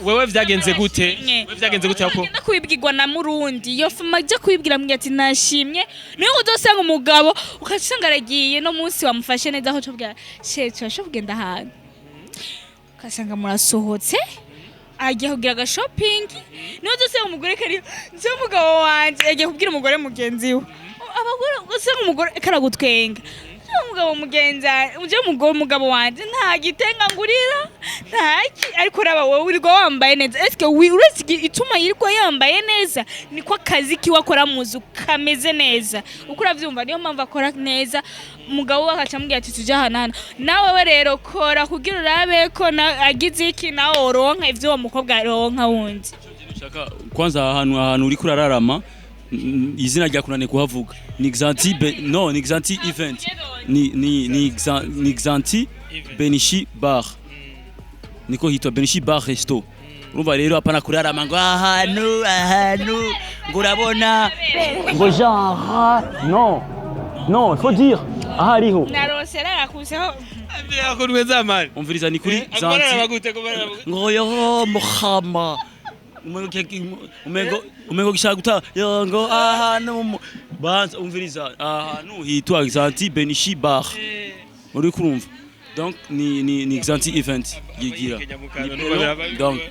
wewe vyagenze gute yako kwibwirwa na murundi yo fuma je kwibwira mwe ati nashimye niyo uzosanga umugabo ukasanga aragiye no munsi wamufashe neza aho cyo bwa shecho ashobugenda ahantu kasanga murasohotse agiye kugira ga shopping niyo dose umugore kari nje umugabo wanje agiye kubwira umugore mugenzi we abagore usanga umugore karagutwenga umugabo mugenza uje umugabo wanje nta gitenga ngurira ntaki ariko raba wowe uriko wambaye neza eske uretse ituma yiriko yambaye neza niko akazi ki wakora muzu kameze neza uko uravyumva niyo mpamvu akora neza umugabo wakaca mbwira ati tuja hanana nawe rero kora kugira urabe ko agize iki nawe oronka ivyo wa mukobwa aronka wundi shaka kwanza ahantu uri kurararama izina rya kunane kuhavuga ni Xanti event ni Xanti Benishi bar niko hitwa Benishi bar resto urumva rero apana kurarama ngo ahantu ngo urabona ngo genre non faut dire ahariho narosera yakuseho yakunwe zamani umviriza ni kuri Xanti ngo yo muhama umengo gishaka guta ngo ahantu banza umviriza ahantu hitwa Xanti Benishi bar uri kurumva donc ni Xanti event yigira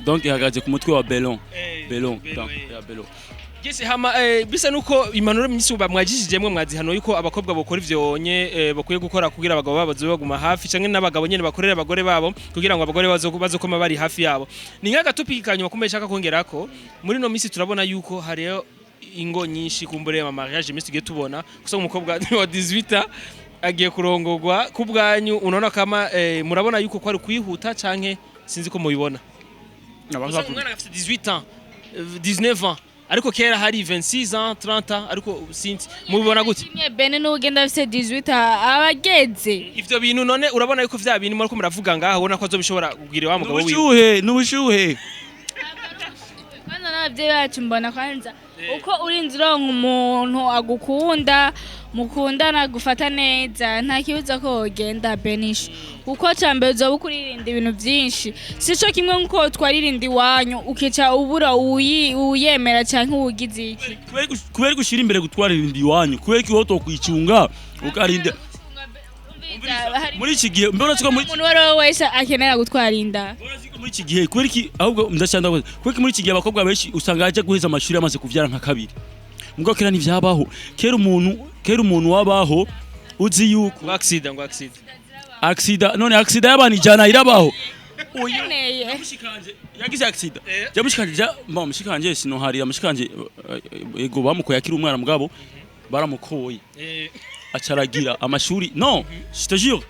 donc ihagaze ku mutwe wa Belon donc ya Belon Gese hama bisa nuko impanuro myinshi bamwagishijemwe mwazihano yuko abakobwa bokora ivyonye bakwiye gukora kugira abagabo babo bazobaguma hafi canke n'abagabo nyene bakorera abagore babo kugira ngo abagore bazokoma bari hafi yabo ni nka gatopiki kanyuma kumbe shaka kongerako muri no misi turabona yuko hariyo ingo nyinshi kumbure ya mariage misi tugiye tubona kusa umukobwa wa 18 agiye kurongorwa kubwanyu unaona kama murabona yuko kwari kwihuta canke sinzi ko mubibona umwana afite 18 ans 19 ans ariko kera hari 26 ans 30 ans ariko sinzi mubibona gute bene n'ugenda afite 18 abageze ivyo bintu none urabona yuko vya bintu muri ko muravuga ngaho ubona ko azobishobora kugira wa mugabo wiwe n'ubushuhe kandi n'abavyeyi bacu mbona kwanza uko urinze uronka umuntu agukunda mukundana gufata neza nta kibuza ko wogenda benisha uko cyambere uzoba ukuririnda ibintu byinshi sico kimwe nkuko twaririnda iwanyu ukica ubura uyemera canke ugize iki kubera gushira imbere gutwaririnda iwanyu kubera ko woto kwicunga ukarinda muri iki gihe mbona ko muri umuntu wari wese akenera gutwarinda muri iki gihe kubera ki ahubwo ndashanda kubera muri iki gihe abakobwa benshi usanga aje guheza amashuri amaze kuvyara nka kabiri mubwo kera nivyabaho kera umuntu wabaho uzi yuko accident none accident y'abana ijana irabaho yagize accident yamushikanje mushikanje sino hari mushikanje ego bamukoye akiri umwana mugabo baramukoye acaragira amashuri no je te jure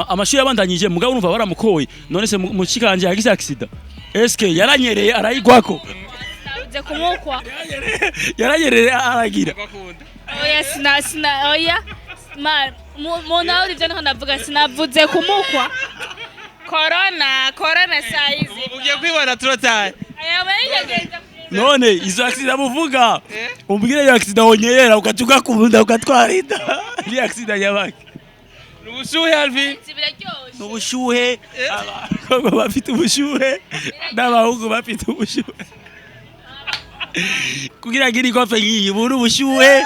amashuri yabandanyije mugabo urumva baramukoye none se mushikanje yagize accident eske yaranyereye arayigwako nabuze kumukwa yaranyereye aragira oya sina oya mona uri byo ndavuga sinavuze kumukwa corona size ugiye kwibona turotanye none izo accident muvuga umbwire iyo accident onyera ukatuka kumunda ukatwarinda ni accident yabaki ubushuhe Alvin ubushuhe abakobwa bafite ubushuhe n'abahungu bafite ubushuhe kugira giri kofe ngiyi buri ubushuhe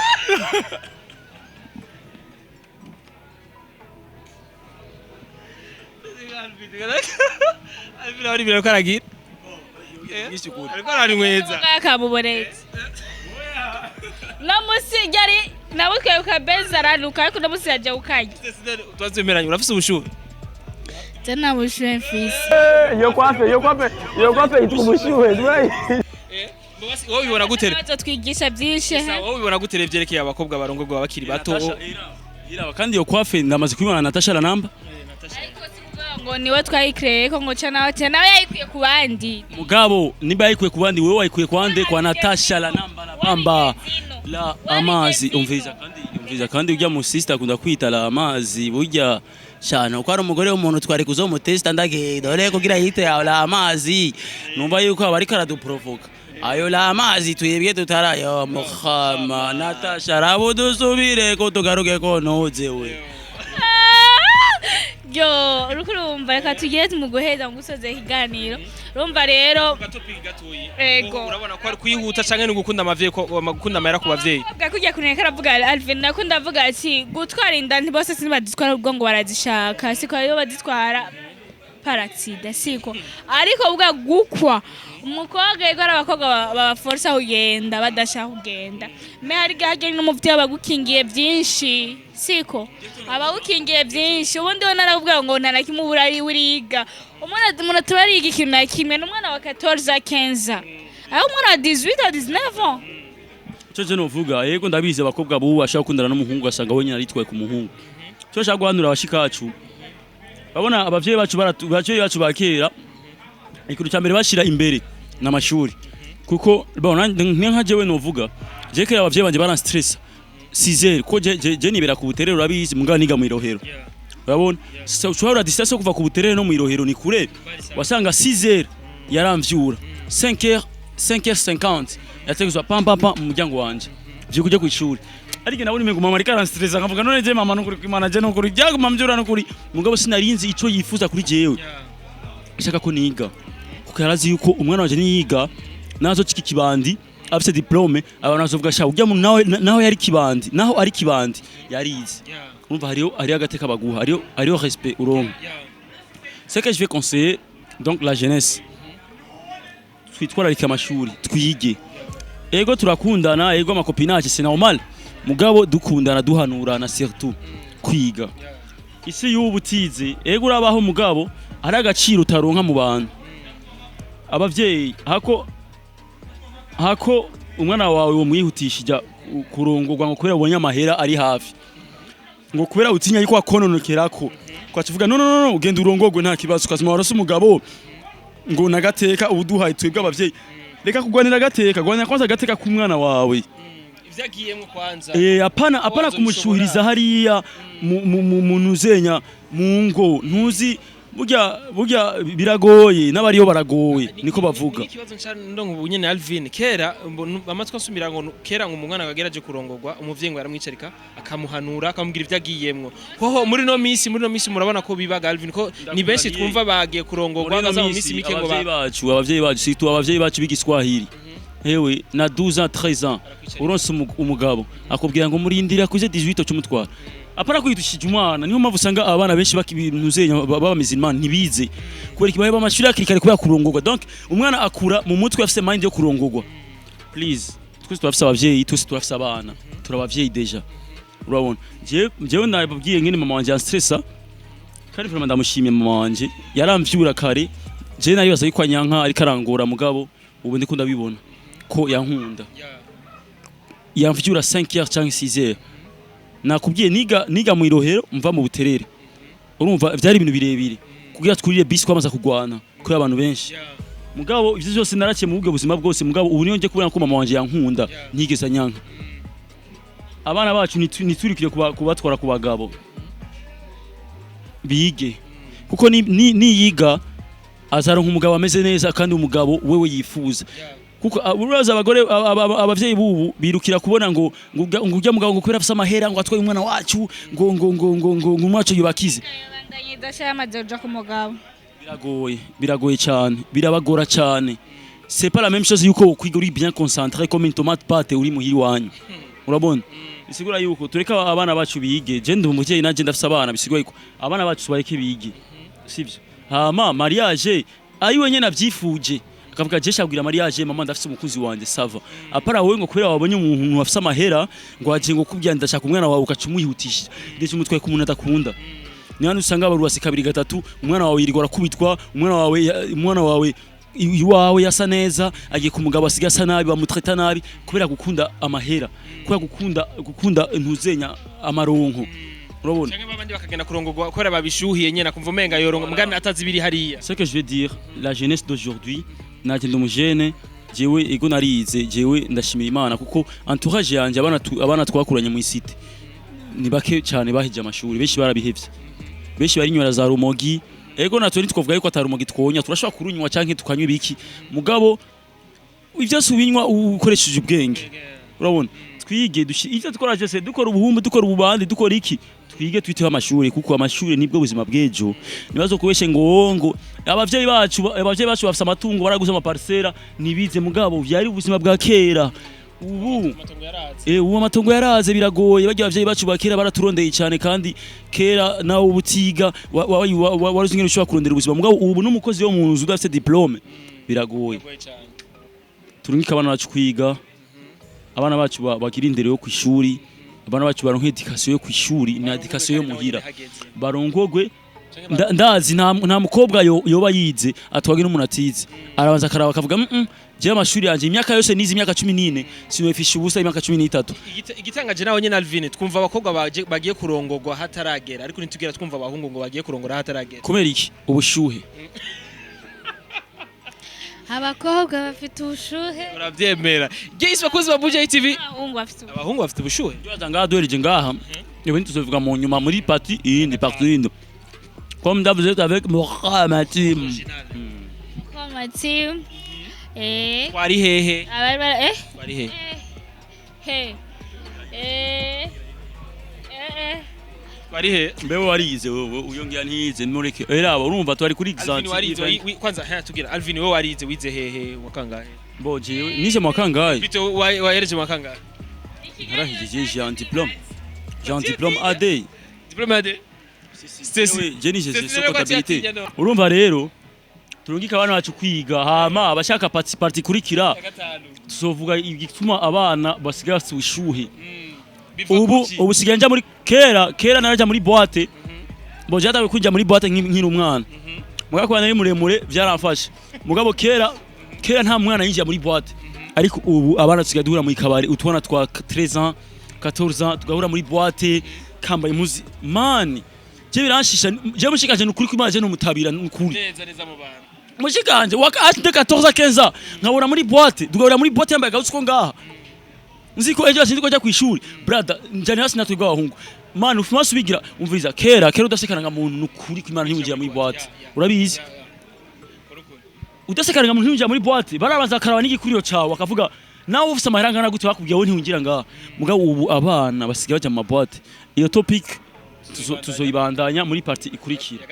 Alvin ari biro karagira ariko ari mweza akabuboretse namusigari nabutwe ukabeza ranuka ariko namusigaje ukajya twazemeranye urafise ubushuhe tena bushuhe mfise yo kwafe itubushuhe wowe ubibona gute bazo twigisha byinshi wowe ubibona gute vyerekeye abakobwa barongorwa bakiri bato iraba kandi yo kwafe ndamaze kubibona Natasha la namba ngo niwe twayikreye ko ngo nawe yayikwiye ku bandi mugabo niba yayikwiye ku bandi wewe wayikwiye kwande kwa Natasha la namba la amazi umviza kandi ujya mu sister akunda kwita la amazi burya cyane uko ari umugore w'umuntu twari kuzomutesta ndage dore kugira yite ya la amazi numva yuko abari karaduprovoka ayo la amazi tuyebye tutarayo mukhama Natasha rabo dusubire ko tugaruke ko nozewe yo rukurumva reka tugiye tumuguheza ngusoze ikiganiro rumva rero ego urabona ko ari kwihuta canke no gukunda amavye ko gukunda amera ku bavyeyi kugiye kuneka aravuga Alvin nakunda avuga ati gutwara inda ntibose sinibaditwara ubwo ngo barazishaka siko yo baditwara paraxida siko ariko ubwa gukwa umukobwa yego arabakobwa baforsa kugenda badashaka kugenda me hari gage n'umuvyeyi bagukingiye byinshi siko abagukingiye byinshi ubundi wona aravuga ngo ntarakimubura ari uriga umwana tubariga ikintu na kimwe n'umwana wa 14 15 aho umwana wa 18 19 cyo novuga yego ndabize abakobwa bubu bashaka kundana n'umuhungu asanga we nyina aritwaye ku muhungu cyo shaka guhanura abashikacu babona abavyeyi bacu bakera ikintu cyambere bashira imbere n'amashuri kuko bona nka jewe novuga je kera abavyeyi banje baran stress 6h ko je nibera ku buterero urabizi mugabo niga mu irohero urabona ushobora distance kuva ku buterero no mu irohero ni kure wasanga 6h yaramvyura 5h50 yategezwa pam mu muryango wanje byo kujya ku ishuri ariko nabone mengo mama ariko aranstressa nkavuga none je mama nukuri kwimana je nukuri byaguma mvyura nukuri mugabo sinarinzi ico yifuza kuri jewe ishaka ko niga kuko yarazi yuko umwana wanje niyiga nazo ciki kibandi afite diplome abantu bazovuga sha ujya naho yari kibandi naho ari kibandi yarize urumva hari agateka baguha hariyo respect uronka c'est que je vais conseiller donc la jeunesse twitwararika amashuri twige ego turakundana ego amakopinage c'est normal mugabo dukundana duhanurana surtout kwiga isi y'ubutize ego urabaho mugabo ari agaciro utaronka mu bantu abavyeyi hako umwana wawe wo mwihutishija kurongorwa ngo kubera ubonye amahera ari hafi ngo kubera utinya yuko akononokerako kwacivuga no ugenda urongorwe nta kibazo kazima warose umugabo ngo nagateka ubuduhaye twebwe abavyeyi reka kugwanira gateka gwanira kwanza gateka ku mwana wawe ivyagiyemwe kwanza apana kumushuhiriza hariya mu nuzenya mu ngo ntuzi burya biragoye n'abariyo baragoye niko bavuga. Ikibazo ndongo nyene Alvin kera amatwa asumira ngo kera ngo umwana ageraje kurongorwa umuvyenyi yaramwicarika akamuhanura akamubwira ivyo agiyemwo. Hoho muri no misi murabona ko bibaga Alvin ko ni benshi twumva bagiye kurongorwa baza mu misi mike ngo abavyeyi bacu situ abavyeyi bacu bigiswahili. Ewe na 12 ans 13 ans uronse umugabo akubwira ngo murindira kuze 18 cy'umutwara. Apara kwitushije umwana niho mpamvu usanga abana benshi bakibinuzenya baba musulman ntibize kubera kibaye bamashuri akirikare kubera kurongorwa. Donc umwana akura mu mutwe afise mind yo kurongorwa. Please twese turafise abavyeyi twese turafise abana turabavyeyi deja urabona jewe nababwiye ngene mama wanje stressa kandi vraiment ndamushimiye mama wanje yaramvyura kare je nayo baza yikwa nyanka ari karangora mugabo ubu ndikunda bibona ko yankunda yamvyura 5h cyangwa 6h nakubwiye niga mu irohero mva mu buterere urumva byari ibintu birebire kugira twurire bisi kwamaza kugwana ko abantu benshi mugabo ivyo byose narakiye mu bwo buzima bwose mugabo ubu niyo nje kubona ko mama wanje yankunda ntigeza nyanka abana bacu niturikire kubatwara ku bagabo bige kuko niyiga azaronka umugabo ameze neza kandi umugabo wewe yifuza kuko uraza abagore abavyeyi bubu birukira kubona ngo ujya mugabo ngo kubera afisa amahera ngo atwaye umwana wacu ngo umwacu yubakize ndashaya amajoja ku mugabo biragoye cyane birabagora cyane c'est pas la même chose yuko kwiga uri bien concentré comme une tomate pâte uri muhiri wanyu urabona bisigura yuko tureka abana bacu bige je ndi umuvyeyi nanje ndafisa abana bisigura yuko abana bacu bareke bige sivyo hama mariage ayiwe nyene navyifuje akavuga je shabwira mariage mama ndafise umukunzi wanje sava apara wowe ngo kubera wabonye umuntu afise amahera ngo aje ngo kubya ndashaka umwana wawe ukacumuyihutisha ndetse umutwe ku muntu adakunda niyo usanga abaruwasi kabiri gatatu umwana wawe yirigora kubitwa umwana wawe iwawe yasa neza agiye ku mugabo asiga asa nabi bamutreta nabi kubera gukunda amahera kubera gukunda ntuzenya amaronko urabona cyangwa babandi bakagenda kurongorwa kubera babishuhiye nyene akumva umenga yorongo mugani atazi biri hariya. Ce que je veux dire la jeunesse d'aujourd'hui nagenda umujene jewe ego narize jewe ndashimira Imana kuko entourage yanje abana twakuranye mu isite ni bake cyane bahije amashuri benshi barabihevye benshi bari nywera za rumogi ego natwe nitwovuga yuko atarumogi twonya turashobora kurunywa canke tukanywa ibiki mugabo ivyo subinywa ukoresheje ubwenge urabona twige ivyo dukora cyose dukora ubuhumbu dukora ububandi dukora iki twige twiteho amashuri kuko amashuri nibwo buzima bwejo nibazo kubeshe ngo abavyeyi bacu bafise amatungo baraguze ama parcela nibize mugabo vyari ubuzima bwa kera ubu amatongo yaraze biragoye bagiye abavyeyi bacu bakera baraturondeye cyane kandi kera nawo ubutiga waruzi ngene ushobora kurondera ubuzima mugabo ubu n'umukozi wo mu nzu udafite diplome biragoye turungika abana bacu kwiga abana bacu bagira indero yo kwishuri abana bacu baronka education yo kwishuri na education yo muhira barongogwe ndazi nta mukobwa yoba yize atwage n'umuntu atize arabanza karaba akavuga je amashuri yanje imyaka yose nizi imyaka 14 sinofisha ubusa imyaka 13 igitangaje nawe nyene Alvin twumva abakobwa bagiye kurongorwa hataragera ariko nitugira twumva abahungu ngo bagiye kurongora hataragera komera iki ubushuhe abakobwa bafite ubushuhe uravyemera gese bakozi ba Bujahit TV abahungu bafite ubushuhe byo ngaha duhereje ngaha ibindi tuzovuga mu nyuma muri partie indi comme d'hab vous êtes avec Ngwamukundira wari hehe wari hehe wari he mbewe warize wowe uyongera ntiyize mureke eraba urumva twari kuri example kwanza tugira Alvin wewe warize wize hehe wakangahe mboje nije mwakangahe bite wahereje mwakangahe narahije Jean diplôme AD Stecy je nije c'est comptabilité urumva rero turungika abana bacu kwiga hama abashaka parti kurikira tuzovuga igituma abana basigaye ubushuhe ubu sigaye nja muri kera naraja muri boîte boje atawe kujya muri boîte nkiri umwana mugabo kwa nari muremure byaramfasha mugabo kera nta mwana yinjira muri boîte ariko ubu abana tusigaye duhura muri kabari utubona twa 13 ans 14 ans tugahura muri boîte kambaye muzi mani je biranshisha je mushikanje nukuri kwimaje no mutabira nukuri neza mu bana mushikanje waka 14 15 nkabura muri boîte tugahura muri boîte yambaye gahutsko ngaha nziko ejo sinzi ko ajya kwishuri brother njani hasi natwe gahungu man ufuma subigira umviza kera udasekaranga muntu nukuri kwimana ntibinjira muri boîte urabizi udasekaranga muntu ntibinjira muri boîte barabanza karaba n'igikuriro cawe akavuga nawe ufise amahiranga na gute bakubwiye wowe ntibinjira ngaha mugabo ubu abana basigaye baje mu boîte iyo topic tuzoyibandanya muri parti ikurikira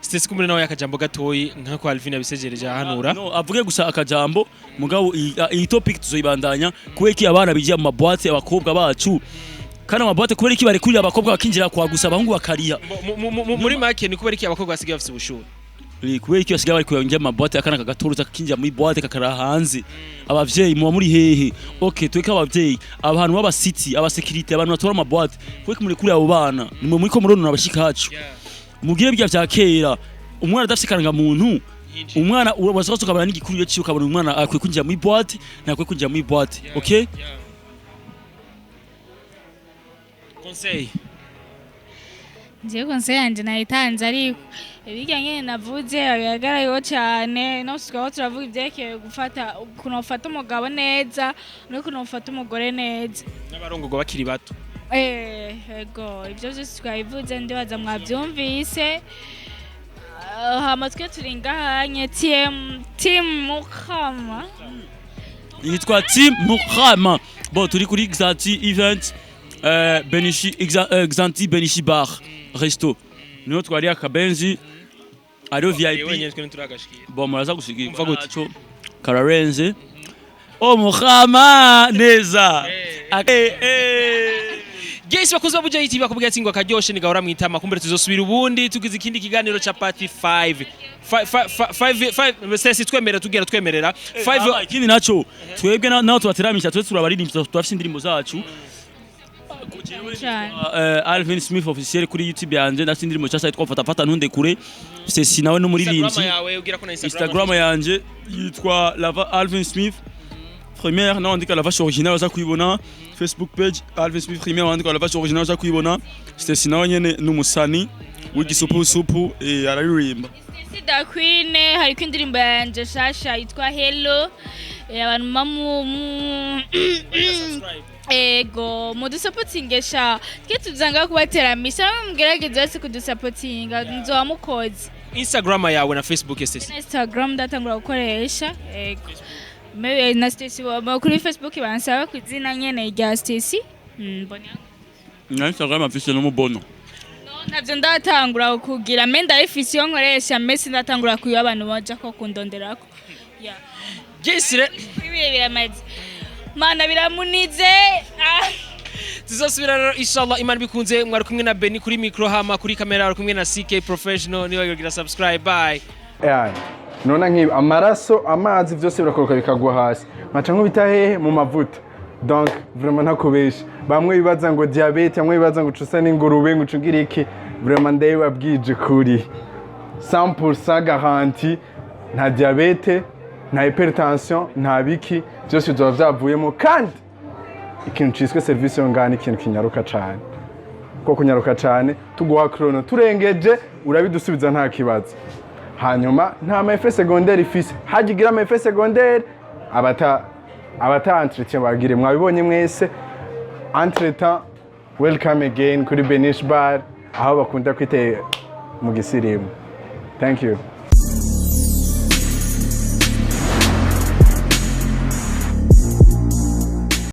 Stecy kumure nawe yakajambo gatoyi nkako Alvin yabisejereje ahanura no avuge gusa akajambo mugabo iyi topic tuzoyibandanya kubeki abana bijya mu boîte abakobwa bacu kana amaboîte kubera iki barekurira abakobwa bakinjira kwa gusa abahungu bakariya muri make ni kubera iki abakobwa basigaye bafite ubushuhe kubera iki basigaye bari kuyonja mu boîte akana kagatoruza kakinjira muri boîte kakara hanze abavyeyi muba muri hehe okay tweka abavyeyi abantu baba city aba security abantu batora mu boîte kubera muri kuri abo bana nimwe muri ko muronora abashikacu mugire bya kera umwana adafite karanga muntu umwana urabasohoka kabana n'igikuriro cyo kabona umwana akwiye kunjira muri boîte nakwiye kunjira muri boîte okay conseil je conseil yanje nayitanze ariko ibijya nyene navuze agaragarayo cyane no sikao turavuga ivyekeye gufata kunofata umugabo neza no kunofata umugore neza n'abarongogo bakiri bato ego ibyo byose twabivuze ndibaza mwabyumvise hamatwe turingahanye team Mukama yitwa team Mukama bon turi kuri Xanti event Benishi Xanti Benishi bar resto niho twari akabenzi ari VIP bon muraza gusigira umva gutyo kararenze Mukama neza Guys bakoze Bujahit bakubwira ati ngo akaryoshe ni gahora mwitama kumbere tuzosubira ubundi tugize ikindi kiganiro cha party 5 Stecy twemerera 5 ikindi naco twebwe naho tubateramisha twe turabaririmbira twafise indirimbo zacu Alvin Smith officiel kuri YouTube yanje ndafise indirimbo cha site twafata ntunde kure Stecy nawe no muririmbyi Instagram yanje yitwa Lava Alvin Smith première non ndika la vache originale za kuibona Facebook page Alvin Smith première ndika la vache originale za kuibona Stecy nawe nyene numusani w'igisupu araririmba Stecy da Queen hari kwindirimbo yanje shasha yitwa Hello abantu mamu ego mudusapotingesha tuzanga kubateramisha mugerageze wese kudusapotinga nzowamukoze Instagram yawe na Facebook Stecy Instagram ndatangura gukoresha ego Maybe na Stecy kuri Facebook bansaba kwizina nyene rya Stecy mbona na Instagram afise no mubono navyo ndatangura kugira menda ifisi yo nkoresha Messi ndatangura kuyo abantu baje ko kundonderako Gisire ibiye biramaze mana biramunize tuzosubira rero inshallah imana bikunze mwari kumwe na Beni kuri micro hama kuri kamera ari kumwe na CK professional niwe yogira subscribe bye nona nkibi amaraso amazi byose birakoroka bikagwa hasi nkaca nkubita hehe mu mavuta donc vraiment ntakubesha bamwe bibaza ngo diabete bamwe bibaza ngo ucusa n'ingurube ngo ucungira iki vraiment ndababwije kuri 100% garantie nta diabete nta hypertension nta biki byose byo byavuyemo kandi ikintu ciswe service yo ngani ikintu kinyaruka cyane ko kunyaruka cyane tuguha chrono turengeje urabidusubiza nta kibazo hanyuma nta mafe secondaire ifise hagigira mafe secondaire abata entretien bagire mwabibonye mwese entretemps welcome again kuri Benish bar aho bakunda kwite mu gisirimu thank you